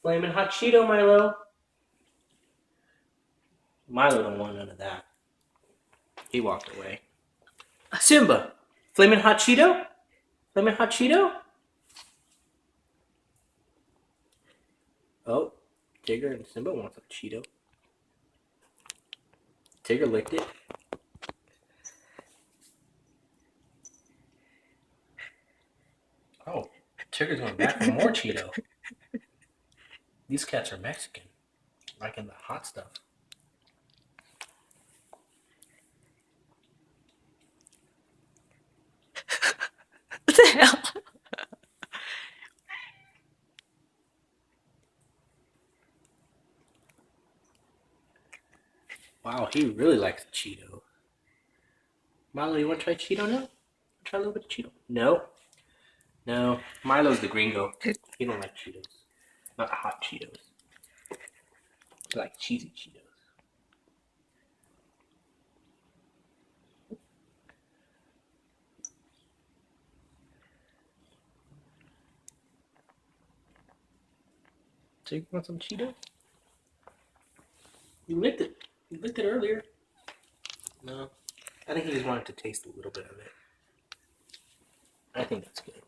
Flamin' hot Cheeto, Milo. Milo don't want none of that. He walked away. Simba, Flamin' hot Cheeto? Flamin' hot Cheeto? Oh, Tigger and Simba wants a Cheeto. Tigger licked it. Oh, Tigger's going back for more Cheeto. These cats are Mexican, liking the hot stuff. What the hell? Wow, he really likes Cheeto. Milo, you want to try Cheeto now? Try a little bit of Cheeto. No. No. Milo's the gringo. He don't like Cheetos. Not hot Cheetos. He like cheesy Cheetos. So you want some Cheetos? You licked it. You licked it earlier. No. I think he just wanted to taste a little bit of it. I think that's good.